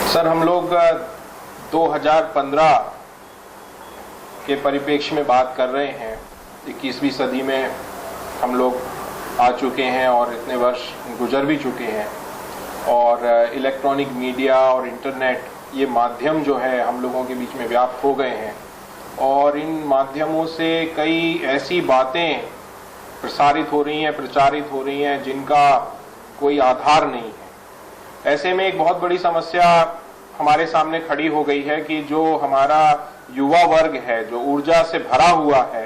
Sir, हम लोग 2015 के परिप्रेक्ष्य में बात कर रहे हैं। 21वीं सदी में हम लोग आ चुके हैं और इतने वर्ष गुजर भी चुके हैं और इलेक्ट्रॉनिक मीडिया और इंटरनेट ये माध्यम जो है हम लोगों के बीच में व्याप्त हो गए हैं और इन माध्यमों से कई ऐसी बातें प्रसारित हो रही हैं, प्रचारित हो रही हैं जिनका कोई आधार नहीं है। ऐसे में एक बहुत बड़ी समस्या हमारे सामने खड़ी हो गई है कि जो हमारा युवा वर्ग है, जो ऊर्जा से भरा हुआ है,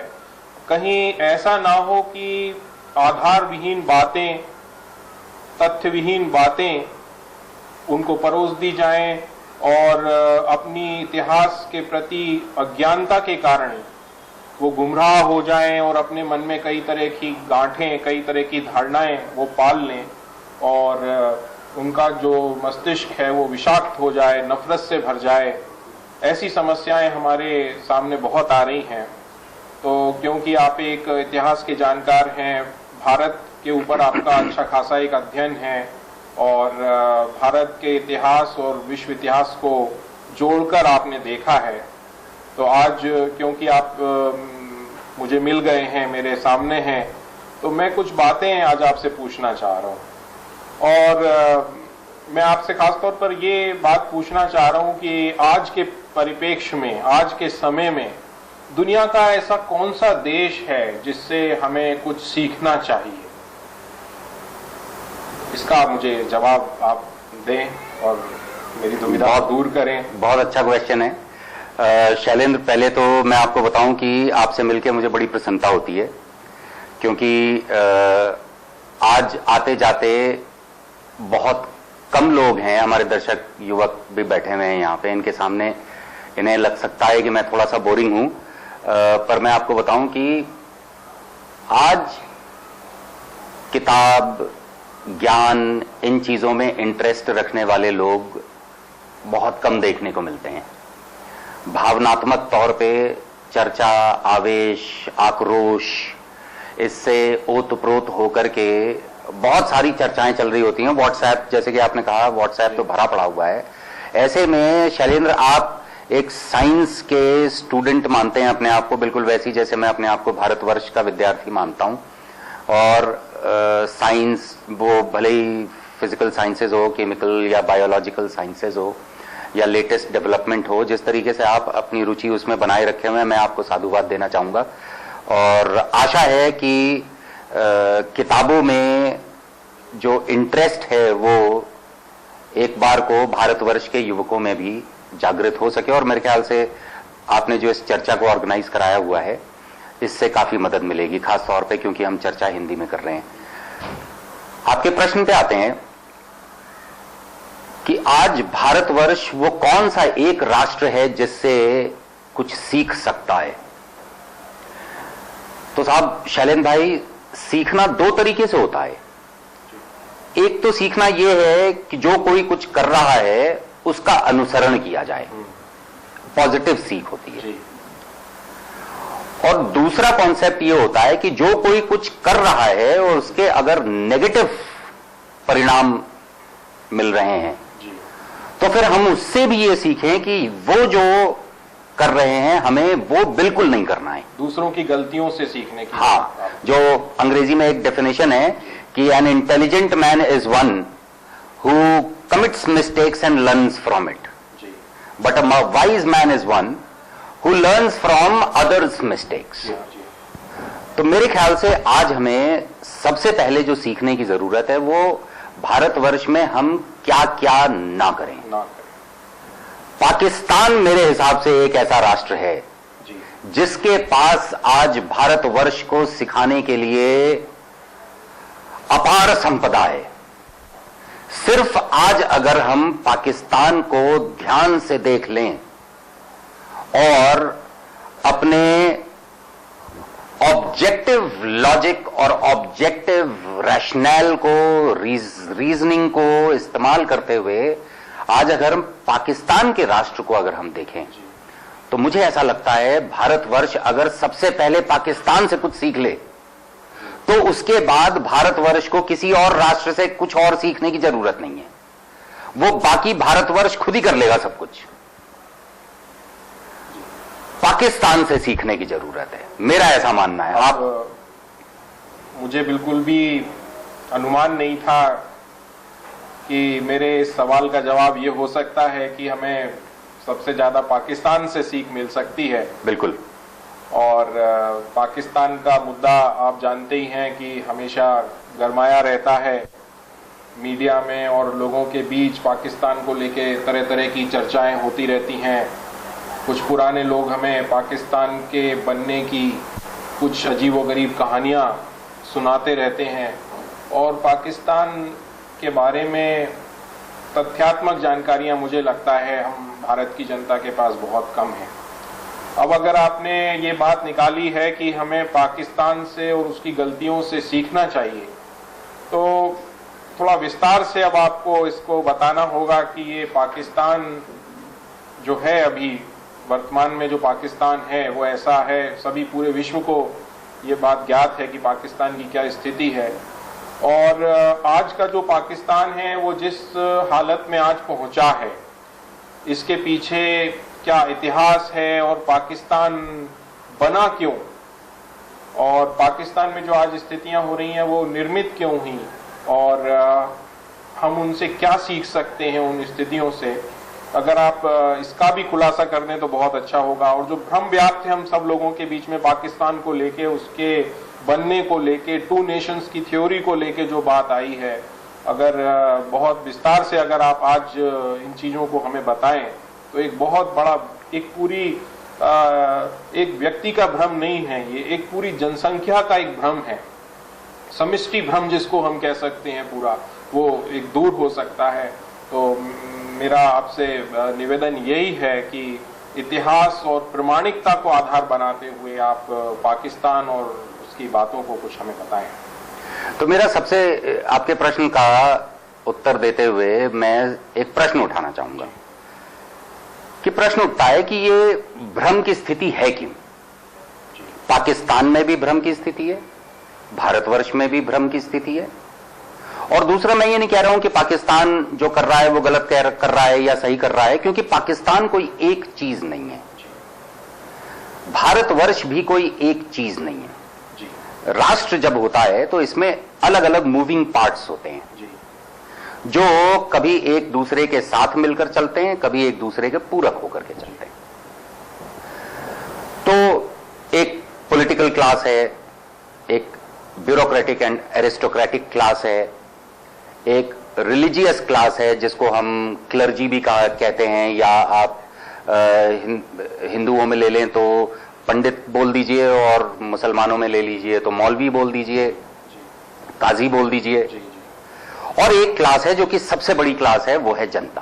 कहीं ऐसा ना हो कि आधार विहीन बातें, तथ्य विहीन बातें उनको परोस दी जाएं और अपनी इतिहास के प्रति अज्ञानता के कारण वो गुमराह हो जाएं और अपने मन में कई तरह की गांठें, कई तरह की धारणाएं वो पाल लें और उनका जो मस्तिष्क है वो विषाक्त हो जाए, नफरत से भर जाए। ऐसी समस्याएं हमारे सामने बहुत आ रही हैं। तो क्योंकि आप एक इतिहास के जानकार हैं, भारत के ऊपर आपका अच्छा खासा एक अध्ययन है और भारत के इतिहास और विश्व इतिहास को जोड़कर आपने देखा है, तो आज क्योंकि आप मुझे मिल गए हैं, मेरे सामने हैं, तो मैं कुछ बातें आज आपसे पूछना चाह रहा हूँ। और मैं आपसे खास तौर पर ये बात पूछना चाह रहा हूँ कि आज के परिप्रेक्ष्य में, आज के समय में दुनिया का ऐसा कौन सा देश है जिससे हमें कुछ सीखना चाहिए? इसका मुझे जवाब आप दें और मेरी दुविधा दूर करें। बहुत अच्छा क्वेश्चन है शैलेंद्र। पहले तो मैं आपको बताऊं कि आपसे मिलकर मुझे बड़ी प्रसन्नता होती है, क्योंकि आज आते जाते बहुत कम लोग हैं, हमारे दर्शक युवक भी बैठे हुए हैं यहाँ पे, इनके सामने इन्हें लग सकता है कि मैं थोड़ा सा बोरिंग हूं, पर मैं आपको बताऊं कि आज किताब, ज्ञान, इन चीजों में इंटरेस्ट रखने वाले लोग बहुत कम देखने को मिलते हैं। भावनात्मक तौर पे चर्चा, आवेश, आक्रोश, इससे ओतप्रोत होकर के बहुत सारी चर्चाएं चल रही होती हैं। व्हाट्सएप, जैसे कि आपने कहा, व्हाट्सएप तो भरा पड़ा हुआ है। ऐसे में शैलेंद्र, आप एक साइंस के स्टूडेंट मानते हैं अपने आप को, बिल्कुल वैसी जैसे मैं अपने आप को भारतवर्ष का विद्यार्थी मानता हूं। और साइंस, वो भले ही फिजिकल साइंसेज हो, केमिकल या बायोलॉजिकल साइंसेज हो या लेटेस्ट डेवलपमेंट हो, जिस तरीके से आप अपनी रुचि उसमें बनाए रखे हुए हैं, मैं आपको साधुवाद देना चाहूंगा। और आशा है कि किताबों में जो इंटरेस्ट है वो एक बार को भारतवर्ष के युवकों में भी जागृत हो सके। और मेरे ख्याल से आपने जो इस चर्चा को ऑर्गेनाइज कराया हुआ है, इससे काफी मदद मिलेगी, खास तौर पे क्योंकि हम चर्चा हिंदी में कर रहे हैं। आपके प्रश्न पे आते हैं कि आज भारतवर्ष वो कौन सा एक राष्ट्र है जिससे कुछ सीख सकता है। तो साहब शैलेंद्र भाई, सीखना दो तरीके से होता है। एक तो सीखना यह है कि जो कोई कुछ कर रहा है उसका अनुसरण किया जाए, पॉजिटिव सीख होती है। और दूसरा कॉन्सेप्ट यह होता है कि जो कोई कुछ कर रहा है और उसके अगर नेगेटिव परिणाम मिल रहे हैं तो फिर हम उससे भी ये सीखें कि वो जो कर रहे हैं हमें वो बिल्कुल नहीं करना है। दूसरों की गलतियों से सीखने की। हाँ, जो अंग्रेजी में एक डेफिनेशन है कि an intelligent man is one who commits mistakes and learns from it, but a wise man is one who learns from others mistakes. तो मेरे ख्याल से आज हमें सबसे पहले जो सीखने की जरूरत है वो भारतवर्ष में हम क्या क्या ना करें। पाकिस्तान मेरे हिसाब से एक ऐसा राष्ट्र है जिसके पास आज भारतवर्ष को सिखाने के लिए अपार संपदा है। सिर्फ आज अगर हम पाकिस्तान को ध्यान से देख लें और अपने ऑब्जेक्टिव लॉजिक और ऑब्जेक्टिव रैशनल को, रीजनिंग को इस्तेमाल करते हुए आज अगर हम पाकिस्तान के राष्ट्र को अगर हम देखें तो मुझे ऐसा लगता है भारतवर्ष अगर सबसे पहले पाकिस्तान से कुछ सीख ले तो उसके बाद भारतवर्ष को किसी और राष्ट्र से कुछ और सीखने की जरूरत नहीं है। वो बाकी भारतवर्ष खुद ही कर लेगा सब कुछ। पाकिस्तान से सीखने की जरूरत है, मेरा ऐसा मानना है। आप मुझे बिल्कुल भी अनुमान नहीं था कि मेरे इस सवाल का जवाब ये हो सकता है कि हमें सबसे ज्यादा पाकिस्तान से सीख मिल सकती है। बिल्कुल। और पाकिस्तान का मुद्दा आप जानते ही हैं कि हमेशा गरमाया रहता है मीडिया में, और लोगों के बीच पाकिस्तान को लेके तरह तरह की चर्चाएं होती रहती हैं। कुछ पुराने लोग हमें पाकिस्तान के बनने की कुछ अजीबोगरीब कहानियां सुनाते रहते हैं, और पाकिस्तान के बारे में तथ्यात्मक जानकारियां मुझे लगता है हम भारत की जनता के पास बहुत कम है। अब अगर आपने ये बात निकाली है कि हमें पाकिस्तान से और उसकी गलतियों से सीखना चाहिए, तो थोड़ा विस्तार से अब आपको इसको बताना होगा कि ये पाकिस्तान जो है, अभी वर्तमान में जो पाकिस्तान है वो ऐसा है, सभी पूरे विश्व को ये बात ज्ञात है कि पाकिस्तान की क्या स्थिति है। और आज का जो पाकिस्तान है वो जिस हालत में आज पहुंचा है, इसके पीछे क्या इतिहास है और पाकिस्तान बना क्यों, और पाकिस्तान में जो आज स्थितियां हो रही हैं वो निर्मित क्यों हुई, और हम उनसे क्या सीख सकते हैं उन स्थितियों से। अगर आप इसका भी खुलासा कर दें तो बहुत अच्छा होगा। और जो भ्रम व्याप्त है हम सब लोगों के बीच में पाकिस्तान को लेके, उसके बनने को लेके, 2 नेशंस की थ्योरी को लेके जो बात आई है, अगर बहुत विस्तार से अगर आप आज इन चीजों को हमें बताएं तो एक बहुत बड़ा, एक पूरी एक व्यक्ति का भ्रम नहीं है, ये एक पूरी जनसंख्या का एक भ्रम है, समष्टि भ्रम जिसको हम कह सकते हैं, पूरा वो एक दूर हो सकता है। तो मेरा आपसे निवेदन यही है कि इतिहास और प्रामाणिकता को आधार बनाते हुए आप पाकिस्तान और उसकी बातों को कुछ हमें बताएं। तो मेरा सबसे आपके प्रश्न का उत्तर देते हुए मैं एक प्रश्न उठाना चाहूंगा कि प्रश्न उठता है कि ये भ्रम की स्थिति है क्यों। पाकिस्तान में भी भ्रम की स्थिति है, भारतवर्ष में भी भ्रम की स्थिति है। और दूसरा, मैं ये नहीं कह रहा हूं कि पाकिस्तान जो कर रहा है वो गलत कर रहा है या सही कर रहा है, क्योंकि पाकिस्तान कोई एक चीज नहीं है, भारतवर्ष भी कोई एक चीज नहीं है। राष्ट्र जब होता है तो इसमें अलग अलग मूविंग पार्ट्स होते हैं जो कभी एक दूसरे के साथ मिलकर चलते हैं, कभी एक दूसरे के पूरक होकर के चलते हैं। तो एक पॉलिटिकल क्लास है, एक ब्यूरोक्रेटिक एंड एरिस्टोक्रेटिक क्लास है, एक रिलीजियस क्लास है जिसको हम क्लर्जी भी कहते हैं, या आप हिंदुओं में ले लें तो पंडित बोल दीजिए, और मुसलमानों में ले लीजिए तो मौलवी बोल दीजिए, काजी बोल दीजिए। और एक क्लास है जो कि सबसे बड़ी क्लास है, वो है जनता।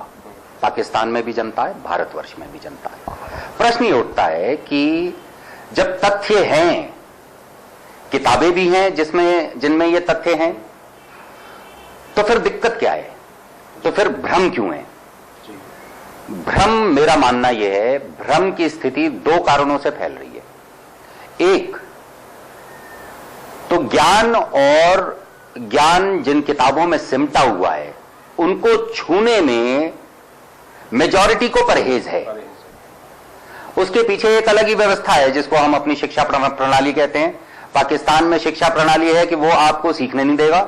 पाकिस्तान में भी जनता है, भारतवर्ष में भी जनता है। प्रश्न ये उठता है कि जब तथ्य हैं, किताबें भी हैं जिनमें ये तथ्य हैं, तो फिर दिक्कत क्या है, तो फिर भ्रम क्यों है। भ्रम, मेरा मानना यह है, भ्रम की स्थिति 2 कारणों से फैल रही है। एक तो ज्ञान जिन किताबों में सिमटा हुआ है उनको छूने में मेजॉरिटी को परहेज है। उसके पीछे एक अलग ही व्यवस्था है जिसको हम अपनी शिक्षा प्रणाली कहते हैं। पाकिस्तान में शिक्षा प्रणाली है कि वो आपको सीखने नहीं देगा,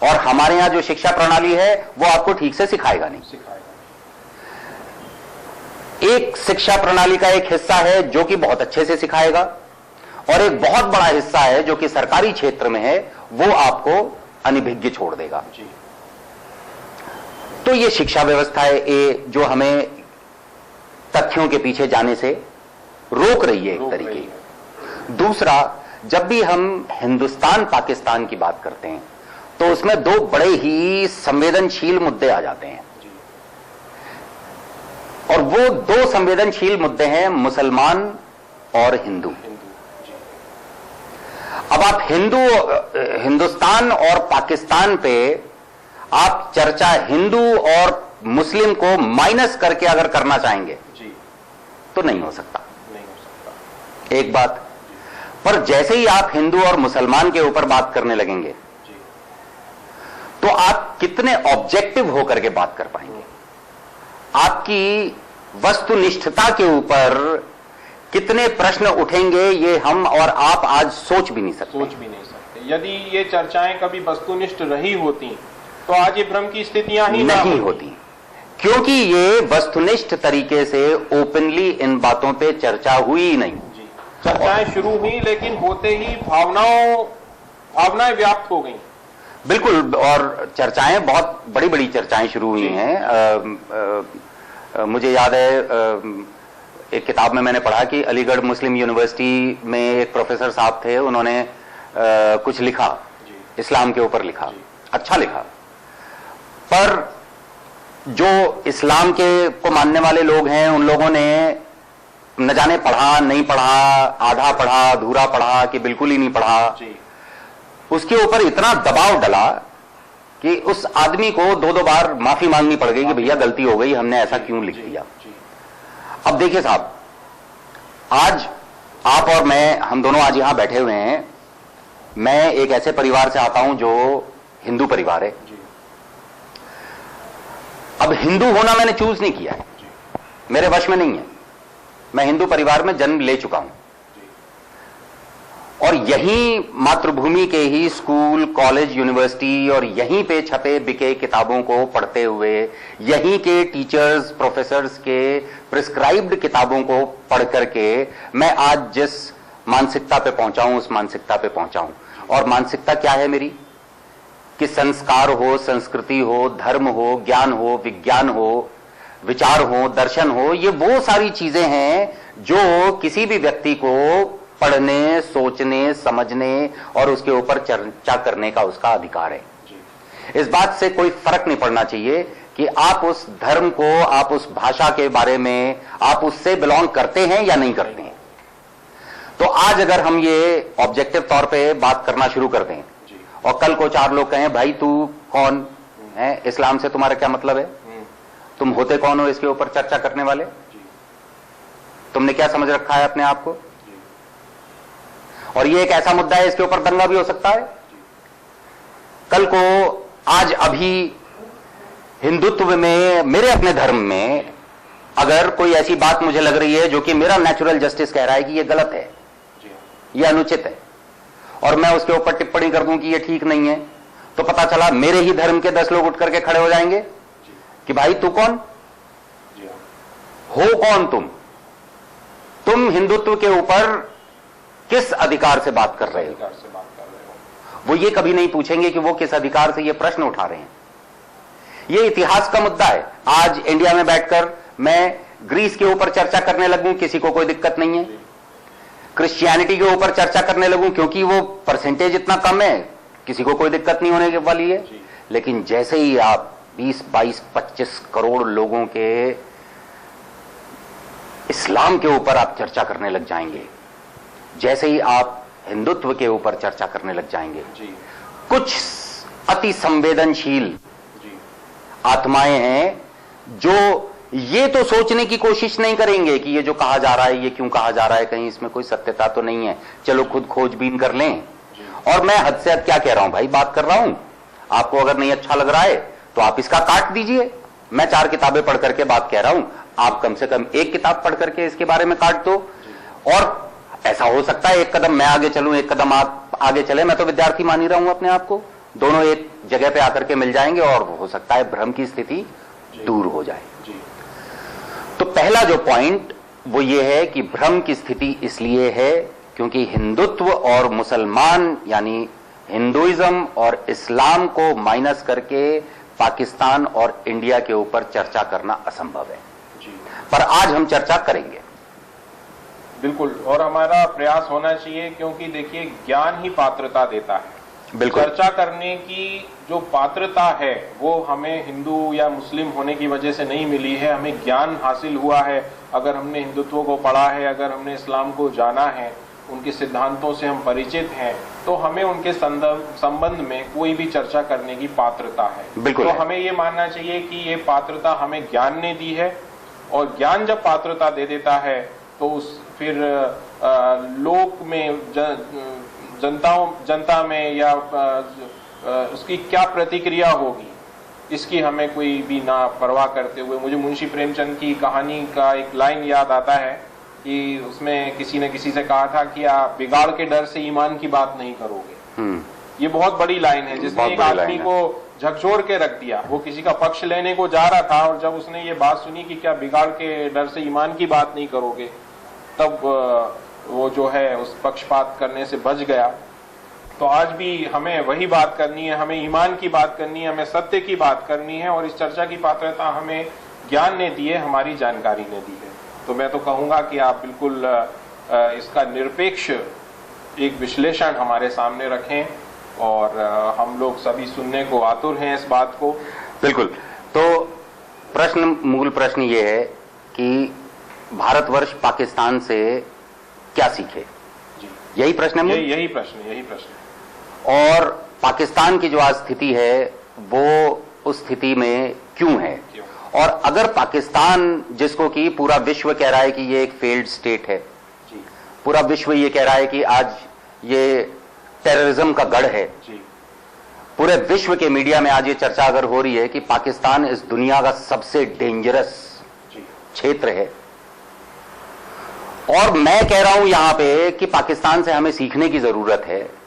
और हमारे यहां जो शिक्षा प्रणाली है वो आपको ठीक से सिखाएगा नहीं। एक शिक्षा प्रणाली का एक हिस्सा है जो कि बहुत अच्छे से सिखाएगा, और एक बहुत बड़ा हिस्सा है जो कि सरकारी क्षेत्र में है, वो आपको अनभिज्ञ छोड़ देगा। तो ये शिक्षा व्यवस्था है जो हमें तथ्यों के पीछे जाने से रोक रही है एक तरीके की। दूसरा, जब भी हम हिंदुस्तान पाकिस्तान की बात करते हैं तो उसमें 2 बड़े ही संवेदनशील मुद्दे आ जाते हैं, और वो 2 संवेदनशील मुद्दे हैं मुसलमान और हिंदू। अब आप हिंदुस्तान और पाकिस्तान पे आप चर्चा हिंदू और मुस्लिम को माइनस करके अगर करना चाहेंगे तो नहीं हो सकता, एक बात। पर जैसे ही आप हिंदू और मुसलमान के ऊपर बात करने लगेंगे तो आप कितने ऑब्जेक्टिव होकर के बात कर पाएंगे, आपकी वस्तुनिष्ठता के ऊपर कितने प्रश्न उठेंगे, ये हम और आप आज सोच भी नहीं सकते। यदि ये चर्चाएं कभी वस्तुनिष्ठ रही होती तो आज ये भ्रम की स्थितियां ही नहीं होती, क्योंकि ये वस्तुनिष्ठ तरीके से ओपनली इन बातों पे चर्चा हुई ही नहीं। चर्चाएं शुरू हुई, लेकिन होते ही भावनाएं व्याप्त हो गई। बिल्कुल, और चर्चाएं बहुत बड़ी बड़ी चर्चाएं शुरू हुई हैं। मुझे याद है एक किताब में मैंने पढ़ा कि अलीगढ़ मुस्लिम यूनिवर्सिटी में एक प्रोफेसर साहब थे, उन्होंने कुछ लिखा, इस्लाम के ऊपर लिखा, अच्छा लिखा, पर जो इस्लाम के को मानने वाले लोग हैं उन लोगों ने न जाने पढ़ा नहीं पढ़ा, आधा पढ़ा, अधूरा पढ़ा कि बिल्कुल ही नहीं पढ़ा, उसके ऊपर इतना दबाव डला कि उस आदमी को दो दो बार माफी मांगनी पड़ गई कि भैया गलती हो गई, हमने ऐसा क्यों लिख दिया। अब देखिए साहब, आज आप और मैं, हम दोनों आज यहां बैठे हुए हैं। मैं एक ऐसे परिवार से आता हूं जो हिंदू परिवार है। अब हिंदू होना मैंने चूज नहीं किया है, मेरे वश में नहीं है। मैं हिंदू परिवार में जन्म ले चुका हूं और यहीं मातृभूमि के ही स्कूल, कॉलेज, यूनिवर्सिटी और यहीं पे छपे बिके किताबों को पढ़ते हुए, यहीं के टीचर्स, प्रोफेसर्स के प्रिस्क्राइब्ड किताबों को पढ़ करके मैं आज जिस मानसिकता पे पहुंचा हूं, उस मानसिकता पे पहुंचा हूं। और मानसिकता क्या है मेरी? कि संस्कार हो, संस्कृति हो, धर्म हो, ज्ञान हो, विज्ञान हो, विचार हो, दर्शन हो, ये वो सारी चीजें हैं जो किसी भी व्यक्ति को पढ़ने, सोचने, समझने और उसके ऊपर चर्चा करने का उसका अधिकार है। इस बात से कोई फर्क नहीं पड़ना चाहिए कि आप उस धर्म को, आप उस भाषा के बारे में, आप उससे बिलोंग करते हैं या नहीं करते हैं। तो आज अगर हम ये ऑब्जेक्टिव तौर पे बात करना शुरू कर दें और कल को चार लोग कहें भाई तू कौन है, इस्लाम से तुम्हारा क्या मतलब है, तुम होते कौन हो इसके ऊपर चर्चा करने वाले, तुमने क्या समझ रखा है अपने आप को, और ये एक ऐसा मुद्दा है इसके ऊपर दंगा भी हो सकता है। कल को आज अभी हिंदुत्व में, मेरे अपने धर्म में अगर कोई ऐसी बात मुझे लग रही है जो कि मेरा नेचुरल जस्टिस कह रहा है कि ये गलत है, ये अनुचित है, और मैं उसके ऊपर टिप्पणी कर दूं कि ये ठीक नहीं है, तो पता चला मेरे ही धर्म के 10 लोग उठ करके खड़े हो जाएंगे कि भाई तू कौन हो, कौन तुम हिंदुत्व के ऊपर किस अधिकार से बात कर रहे हो। वो ये कभी नहीं पूछेंगे कि वो किस अधिकार से ये प्रश्न उठा रहे हैं। ये इतिहास का मुद्दा है। आज इंडिया में बैठकर मैं ग्रीस के ऊपर चर्चा करने लगूं, किसी को कोई दिक्कत नहीं है। क्रिश्चियनिटी के ऊपर चर्चा करने लगूं क्योंकि वो परसेंटेज इतना कम है, किसी को कोई दिक्कत नहीं होने वाली है। लेकिन जैसे ही आप 20, 22, 25 करोड़ लोगों के इस्लाम के ऊपर आप चर्चा करने लग जाएंगे, जैसे ही आप हिंदुत्व के ऊपर चर्चा करने लग जाएंगे, कुछ अति संवेदनशील आत्माएं हैं जो ये तो सोचने की कोशिश नहीं करेंगे कि ये जो कहा जा रहा है ये क्यों कहा जा रहा है, कहीं इसमें कोई सत्यता तो नहीं है, चलो खुद खोजबीन कर लें। और मैं हद से हद क्या कह रहा हूं भाई, बात कर रहा हूं, आपको अगर नहीं अच्छा लग रहा है तो आप इसका काट दीजिए। मैं 4 किताबें पढ़ करके बात कह रहा हूं, आप कम से कम 1 किताब पढ़ करके इसके बारे में काट दो। और ऐसा हो सकता है एक कदम मैं आगे चलूं, एक कदम आप आगे चले, मैं तो विद्यार्थी मान ही रहा हूं अपने आप को, दोनों एक जगह पे आकर के मिल जाएंगे और हो सकता है भ्रम की स्थिति दूर हो जाए। तो पहला जो पॉइंट वो ये है कि भ्रम की स्थिति इसलिए है क्योंकि हिंदुत्व और मुसलमान यानी हिंदुइज्म और इस्लाम को माइनस करके पाकिस्तान और इंडिया के ऊपर चर्चा करना असंभव है। पर आज हम चर्चा करेंगे बिल्कुल, और हमारा प्रयास होना चाहिए क्योंकि देखिए ज्ञान ही पात्रता देता है। बिल्कुल, चर्चा करने की जो पात्रता है वो हमें हिंदू या मुस्लिम होने की वजह से नहीं मिली है, हमें ज्ञान हासिल हुआ है। अगर हमने हिंदुत्व को पढ़ा है, अगर हमने इस्लाम को जाना है, उनके सिद्धांतों से हम परिचित हैं, तो हमें उनके संबंध में कोई भी चर्चा करने की पात्रता है। तो हमें ये मानना चाहिए कि ये पात्रता हमें ज्ञान ने दी है, और ज्ञान जब पात्रता दे देता है तो उस फिर लोक में जनता में या उसकी क्या प्रतिक्रिया होगी, इसकी हमें कोई भी ना परवाह करते हुए, मुझे मुंशी प्रेमचंद की कहानी का एक लाइन याद आता है कि उसमें किसी ने किसी से कहा था कि आप बिगाड़ के डर से ईमान की बात नहीं करोगे। ये बहुत बड़ी लाइन है जिसने एक आदमी को झकझोर के रख दिया। वो किसी का पक्ष लेने को जा रहा था और जब उसने ये बात सुनी कि क्या बिगाड़ के डर से ईमान की बात नहीं करोगे, तब वो जो है उस पक्षपात करने से बच गया। तो आज भी हमें वही बात करनी है, हमें ईमान की बात करनी है, हमें सत्य की बात करनी है, और इस चर्चा की पात्रता हमें ज्ञान ने दी है, हमारी जानकारी ने दी है। तो मैं तो कहूंगा कि आप बिल्कुल इसका निरपेक्ष एक विश्लेषण हमारे सामने रखें, और हम लोग सभी सुनने को आतुर हैं इस बात को। बिल्कुल। तो मूल प्रश्न ये है कि भारतवर्ष पाकिस्तान से क्या सीखे? जी, यही प्रश्न है। यही प्रश्न। और पाकिस्तान की जो आज स्थिति है वो उस स्थिति में क्यों है? और अगर पाकिस्तान, जिसको कि पूरा विश्व कह रहा है कि ये एक फेल्ड स्टेट है, पूरा विश्व ये कह रहा है कि आज ये टेररिज्म का गढ़ है, पूरे विश्व के मीडिया में आज ये चर्चा अगर हो रही है कि पाकिस्तान इस दुनिया का सबसे डेंजरस क्षेत्र है, और मैं कह रहा हूं यहां पे कि पाकिस्तान से हमें सीखने की जरूरत है,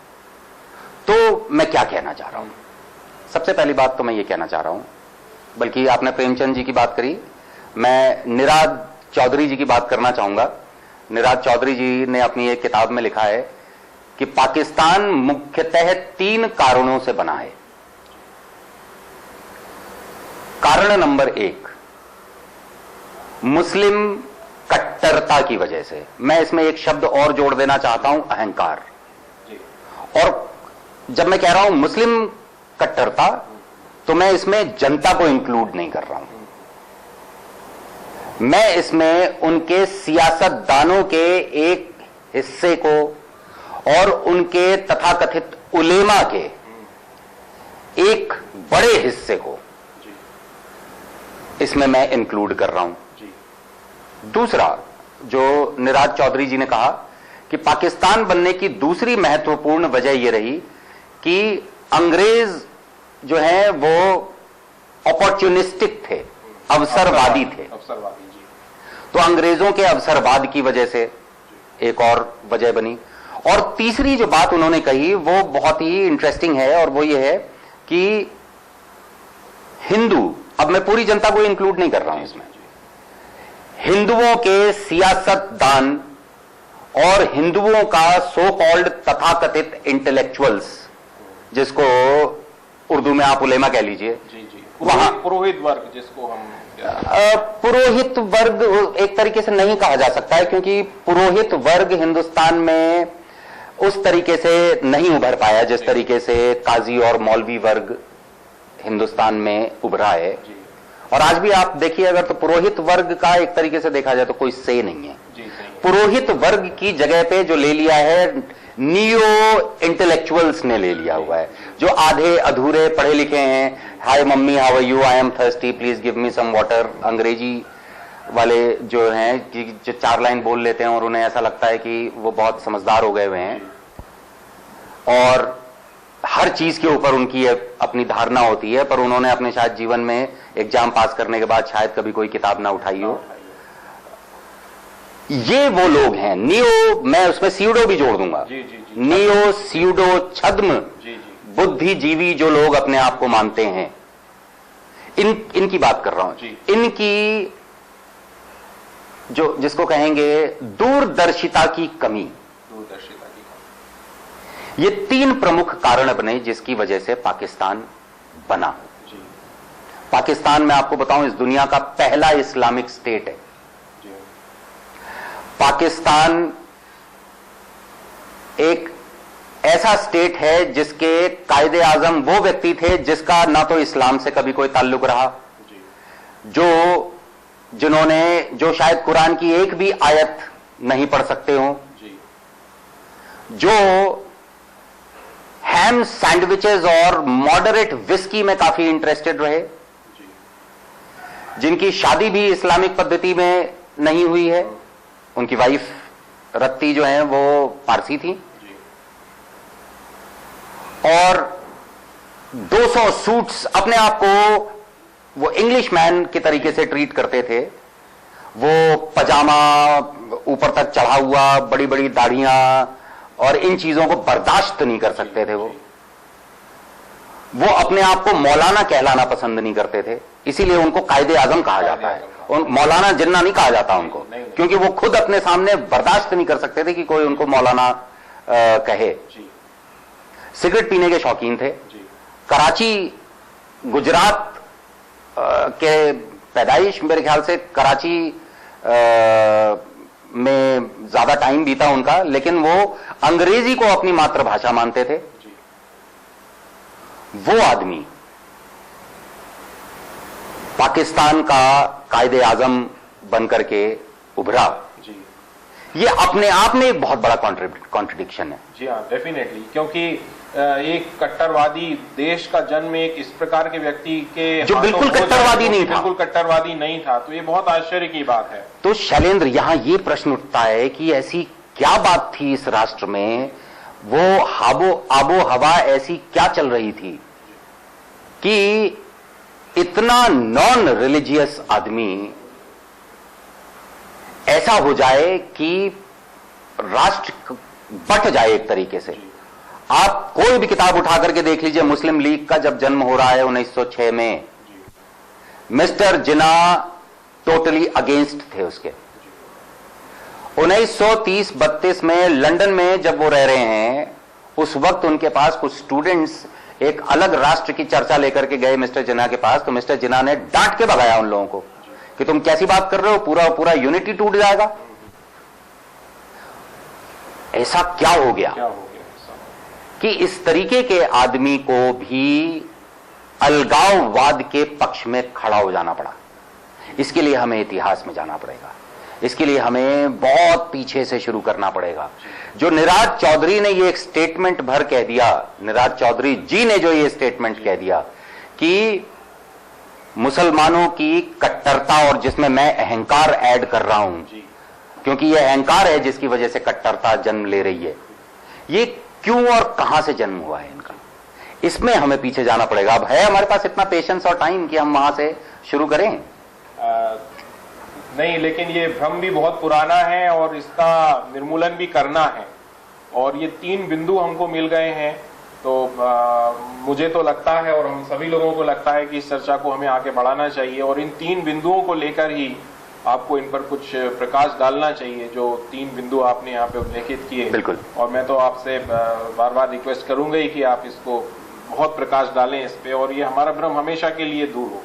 तो मैं क्या कहना चाह रहा हूं? सबसे पहली बात तो मैं ये कहना चाह रहा हूं, बल्कि आपने प्रेमचंद जी की बात करी, मैं निराद चौधरी जी की बात करना चाहूंगा। निराद चौधरी जी ने अपनी एक किताब में लिखा है कि पाकिस्तान मुख्यतः 3 कारणों से बना है। कारण नंबर 1, मुस्लिम कट्टरता की वजह से। मैं इसमें एक शब्द और जोड़ देना चाहता हूं, अहंकार। और जब मैं कह रहा हूं मुस्लिम कट्टरता, तो मैं इसमें जनता को इंक्लूड नहीं कर रहा हूं, मैं इसमें उनके सियासतदानों के एक हिस्से को और उनके तथाकथित उलेमा के एक बड़े हिस्से को इसमें मैं इंक्लूड कर रहा हूं। दूसरा, जो निराज चौधरी जी ने कहा कि पाकिस्तान बनने की दूसरी महत्वपूर्ण वजह यह रही कि अंग्रेज जो है वो अपॉर्चुनिस्टिक थे, अवसरवादी थे। तो अंग्रेजों के अवसरवाद की वजह से एक और वजह बनी। और तीसरी जो बात उन्होंने कही वो बहुत ही इंटरेस्टिंग है, और वो ये है कि हिंदू, अब मैं पूरी जनता को इंक्लूड नहीं कर रहा हूं इसमें, हिंदुओं के सियासतदान और हिंदुओं का सो कॉल्ड तथाकथित इंटेलेक्चुअल्स, जिसको उर्दू में आप उलेमा कह लीजिए, वहां पुरोहित वर्ग, जिसको हम पुरोहित वर्ग एक तरीके से नहीं कहा जा सकता है, क्योंकि पुरोहित वर्ग हिंदुस्तान में उस तरीके से नहीं उभर पाया जिस तरीके से काजी और मौलवी वर्ग हिंदुस्तान में उभरा है। और आज भी आप देखिए अगर, तो पुरोहित वर्ग का एक तरीके से देखा जाए तो कोई से नहीं है। पुरोहित वर्ग की जगह पे जो ले लिया है नियो इंटेलेक्चुअल्स ने ले लिया हुआ है, जो आधे अधूरे पढ़े लिखे हैं। Hi mummy, how are you, I am thirsty, please give me some water. अंग्रेजी वाले जो हैं कि जो 4 लाइन बोल लेते हैं और उन्हें ऐसा लगता है कि वो बहुत समझदार हो गए हुए हैं, और हर चीज के ऊपर उनकी अपनी धारणा होती है, पर उन्होंने अपने शायद जीवन में एग्जाम पास करने के बाद शायद कभी कोई किताब ना उठाई हो। ये वो लोग हैं नियो, मैं उसमें सीडो भी जोड़ दूंगा, नियो सीडो छद्म बुद्धिजीवी जो लोग अपने आप को मानते हैं, इनकी बात कर रहा हूं। इनकी जो जिसको कहेंगे दूरदर्शिता की कमी, ये 3 प्रमुख कारण बने जिसकी वजह से पाकिस्तान बना। पाकिस्तान, मैं आपको बताऊं, इस दुनिया का पहला इस्लामिक स्टेट है। पाकिस्तान एक ऐसा स्टेट है जिसके कायदे आजम वो व्यक्ति थे जिसका ना तो इस्लाम से कभी कोई ताल्लुक रहा, जो शायद कुरान की एक भी आयत नहीं पढ़ सकते हो, जो हैम सैंडविचेस और मॉडरेट विस्की में काफी इंटरेस्टेड रहे, जिनकी शादी भी इस्लामिक पद्धति में नहीं हुई है। उनकी वाइफ रत्ती जो है वो पारसी थी, और 200 सूट्स, अपने आप को वो इंग्लिश मैन के तरीके से ट्रीट करते थे। वो पजामा ऊपर तक चढ़ा हुआ, बड़ी बड़ी दाढ़ियां और इन चीजों को बर्दाश्त नहीं कर सकते थे। वो अपने आप को मौलाना कहलाना पसंद नहीं करते थे, इसीलिए उनको कायदे आजम कहा जाता है। मौलाना जिन्ना नहीं कहा जाता उनको, क्योंकि वो खुद अपने सामने बर्दाश्त नहीं कर सकते थे कि कोई उनको मौलाना कहे। सिगरेट पीने के शौकीन थे। कराची, गुजरात के पैदाइश, मेरे ख्याल से कराची में ज्यादा टाइम बीता उनका, लेकिन वो अंग्रेजी को अपनी मातृभाषा मानते थे। वो आदमी पाकिस्तान का कायदे आजम बनकर के उभरा। ये अपने आप में एक बहुत बड़ा कॉन्ट्रडिक्शन है। जी हाँ, डेफिनेटली, क्योंकि एक कट्टरवादी देश का जन्म एक इस प्रकार के व्यक्ति के जो बिल्कुल कट्टरवादी नहीं था, बिल्कुल कट्टरवादी नहीं था, तो ये बहुत आश्चर्य की बात है। तो शैलेंद्र, यहां ये प्रश्न उठता है कि ऐसी क्या बात थी इस राष्ट्र में, वो आबो हवा ऐसी क्या चल रही थी कि इतना नॉन रिलीजियस आदमी ऐसा हो जाए कि राष्ट्र बट जाए एक तरीके से। आप कोई भी किताब उठा करके देख लीजिए, मुस्लिम लीग का जब जन्म हो रहा है 1906 में, मिस्टर जिना टोटली अगेंस्ट थे उसके। 1930-32 में लंदन में जब वो रह रहे हैं, उस वक्त उनके पास कुछ स्टूडेंट्स एक अलग राष्ट्र की चर्चा लेकर के गए मिस्टर जिना के पास, तो मिस्टर जिना ने डांट के भगाया उन लोगों को कि तुम कैसी बात कर रहे हो, पूरा यूनिटी टूट जाएगा। ऐसा क्या हो गया कि इस तरीके के आदमी को भी अलगाववाद के पक्ष में खड़ा हो जाना पड़ा। इसके लिए हमें इतिहास में जाना पड़ेगा, इसके लिए हमें बहुत पीछे से शुरू करना पड़ेगा। जो निराज चौधरी ने ये एक स्टेटमेंट भर कह दिया, निराज चौधरी जी ने जो ये स्टेटमेंट कह दिया कि मुसलमानों की कट्टरता, और जिसमें मैं अहंकार ऐड कर रहा हूं, क्योंकि ये अहंकार है जिसकी वजह से कट्टरता जन्म ले रही है। ये क्यों और कहां से जन्म हुआ है इनका, इसमें हमें पीछे जाना पड़ेगा। अब है हमारे पास इतना पेशेंस और टाइम कि हम वहां से शुरू करें? नहीं, लेकिन ये भ्रम भी बहुत पुराना है और इसका निर्मूलन भी करना है। और ये 3 बिंदु हमको मिल गए हैं, तो मुझे तो लगता है और हम सभी लोगों को लगता है कि इस चर्चा को हमें आगे बढ़ाना चाहिए और इन 3 बिंदुओं को लेकर ही आपको इन पर कुछ प्रकाश डालना चाहिए, जो 3 बिंदु आपने यहाँ पे उल्लेखित किए। बिल्कुल। और मैं तो आपसे बार बार रिक्वेस्ट करूंगा ही कि आप इसको बहुत प्रकाश डालें इस पे, और ये हमारा भ्रम हमेशा के लिए दूर हो।